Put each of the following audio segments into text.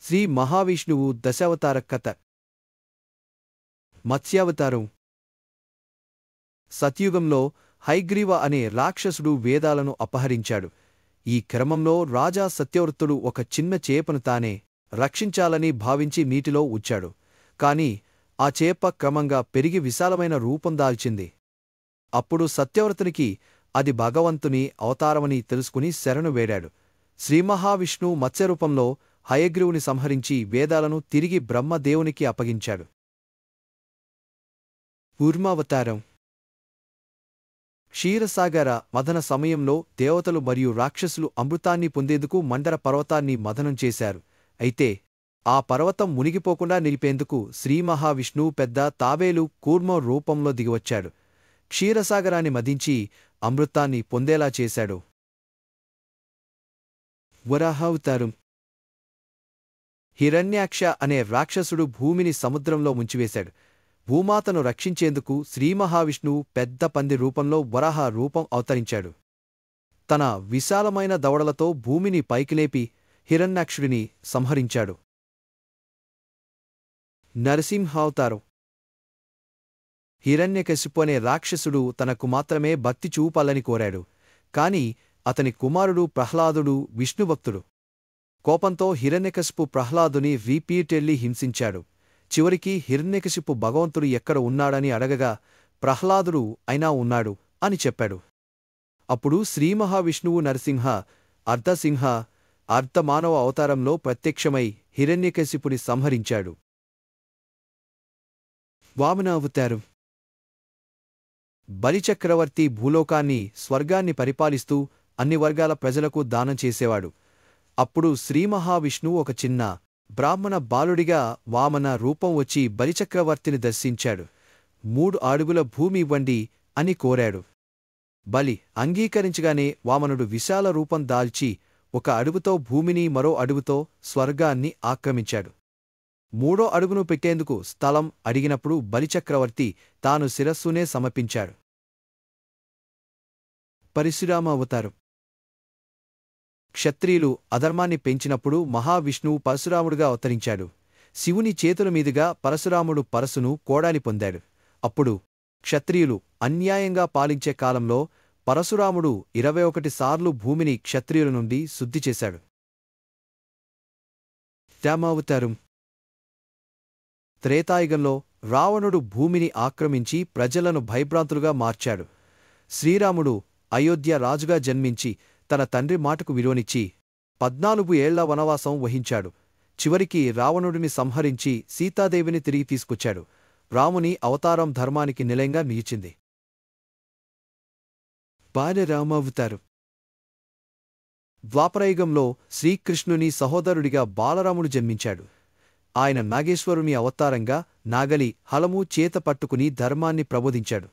శ్రీ మహావిష్ణువు దశావతార కథ. మత్స్యావతారం. సత్యుగంలో హయగ్రీవ అనే రాక్షసుడు వేదాలను అపహరించాడు. ఈ క్రమంలో రాజా సత్యవ్రతుడు ఒక చిన్న చేపను తానే రక్షించాలని భావించి నీటిలో ఉచ్చాడు. కాని ఆ చేప క్రమంగా పెరిగి విశాలమైన రూపం దాల్చింది. అప్పుడు సత్యవ్రతునికి అది భగవంతుని అవతారమని తెలుసుకుని శరణు వేడాడు. శ్రీమహావిష్ణువు మత్స్యరూపంలో హయగ్రీవుని సంహరించి వేదాలను తిరిగి బ్రహ్మదేవునికి అప్పగించాడు. కూర్మావతారం. క్షీరసాగర మథన సమయంలో దేవతలు మరియు రాక్షసులు అమృతాన్ని పొందేందుకు మండర పర్వతాన్ని మథనం చేశారు. అయితే ఆ పర్వతం మునిగిపోకుండా నిలిపేందుకు శ్రీమహావిష్ణువు పెద్ద తాబేలు కూర్మ రూపంలో దిగివచ్చాడు. క్షీరసాగరాన్ని మదించి అమృతాన్ని పొందేలా చేశాడు. వరాహావతారం. హిరణ్యాక్ష అనే రాక్షసుడు భూమిని సముద్రంలో ముంచివేశాడు. భూమాతను రక్షించేందుకు శ్రీమహావిష్ణువు పెద్ద పంది రూపంలో వరాహ రూపం అవతరించాడు. తన విశాలమైన దవడలతో భూమిని పైకిలేపి హిరణ్యాక్షుడిని సంహరించాడు. నరసింహావతారం. హిరణ్యకశిపు అనే రాక్షసుడు తనకు మాత్రమే భక్తి చూపాలని కోరాడు. కాని అతని కుమారుడు ప్రహ్లాదుడు విష్ణుభక్తుడు. కోపంతో హిరణ్యకశిపు ప్రహ్లాదుని రిపీటెడ్లీ హింసించాడు. చివరికి హిరణ్యకశిపు భగవంతుడు ఎక్కడ ఉన్నాడని అడగగా ప్రహ్లాదుడు అయినా ఉన్నాడు అని చెప్పాడు. అప్పుడు శ్రీమహావిష్ణువు నరసింహ, అర్ధసింహ, అర్ధమానవ అవతారంలో ప్రత్యక్షమై హిరణ్యకశిపుని సంహరించాడు. వామనావతారం. బలిచక్రవర్తి భూలోకాన్ని, స్వర్గాన్ని పరిపాలిస్తూ అన్ని వర్గాల ప్రజలకు దానం చేసేవాడు. అప్పుడు శ్రీమహావిష్ణువు ఒక చిన్న బ్రాహ్మణ బాలుడిగా వామన రూపం వచ్చి బలిచక్రవర్తిని దర్శించాడు. 3 అడుగుల భూమి ఇవ్వండి అని కోరాడు. బలి అంగీకరించగానే వామనుడు విశాల రూపం దాల్చి 1 అడుగుతో భూమిని, మరో అడుగుతో స్వర్గాన్ని ఆక్రమించాడు. 3వ అడుగును పెట్టేందుకు స్థలం అడిగినప్పుడు బలిచక్రవర్తి తాను శిరస్సునే సమర్పించాడు. పరశురామావతారం. క్షత్రియులు అధర్మాన్ని పెంచినప్పుడు మహావిష్ణువు పరశురాముడుగా అవతరించాడు. శివుని చేతుల మీదుగా పరశురాముడు పరశును కోడాలి పొందాడు. అప్పుడు క్షత్రియులు అన్యాయంగా పాలించే కాలంలో పరశురాముడు 21 సార్లు భూమిని క్షత్రియుల నుండి శుద్ధి చేశాడు. రామావతారం. త్రేతాయుగంలో రావణుడు భూమిని ఆక్రమించి ప్రజలను భయభ్రాంతులుగా మార్చాడు. శ్రీరాముడు అయోధ్య రాజుగా జన్మించి తన తండ్రి మాటకు విలువనిచ్చి 14 ఏళ్ల వనవాసం వహించాడు. చివరికి రావణుడిని సంహరించి సీతాదేవిని తిరిగి తీసుకొచ్చాడు. రాముని అవతారం ధర్మానికి నిలయంగా నిలిచింది. బాలరామావతారం. ద్వాపరయుగంలో శ్రీకృష్ణుని సహోదరుడిగా బాలరాముడు జన్మించాడు. ఆయన నాగేశ్వరుని అవతారంగా నాగలి, హలము చేత పట్టుకుని ధర్మాన్ని ప్రబోధించాడు.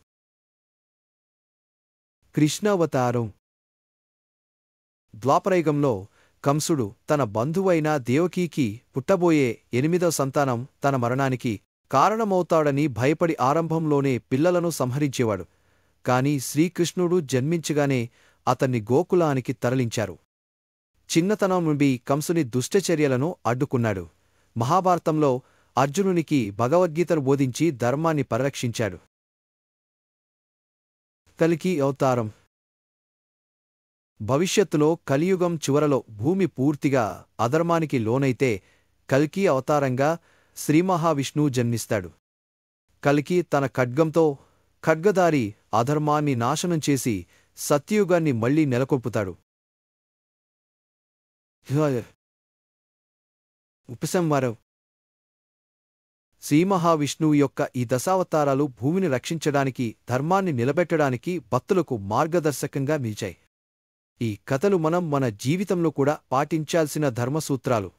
కృష్ణావతారం. ద్వాపరయుగంలో కంసుడు తన బంధువైన దేవకీకి పుట్టబోయే 8వ సంతానం తన మరణానికి కారణమవుతాడని భయపడి ఆరంభంలోనే పిల్లలను సంహరించేవాడు. కాని శ్రీకృష్ణుడు జన్మించగానే అతన్ని గోకులానికి తరలించారు. చిన్నతనం నుండి కంసుని దుష్టచర్యలను అడ్డుకున్నాడు. మహాభారతంలో అర్జునునికి భగవద్గీతను బోధించి ధర్మాన్ని పరిరక్షించాడు. కల్కి అవతారం. భవిష్యత్తులో కలియుగం చివరలో భూమి పూర్తిగా అధర్మానికి లోనైతే కల్కి అవతారంగా శ్రీమహావిష్ణువు జన్మిస్తాడు. కల్కి తన ఖడ్గంతో ఖడ్గధారి అధర్మాన్ని నాశనం చేసి సత్యయుగాన్ని మళ్లీ నెలకొల్పుతాడు. ఉపసంహారం. శ్రీమహావిష్ణువు యొక్క ఈ దశావతారాలు భూమిని రక్షించడానికి, ధర్మాన్ని నిలబెట్టడానికి భక్తులకు మార్గదర్శకంగా నిలిచాయి. ఈ కథలు మనం మన జీవితంలో కూడా పాటించాల్సిన ధర్మసూత్రాలు.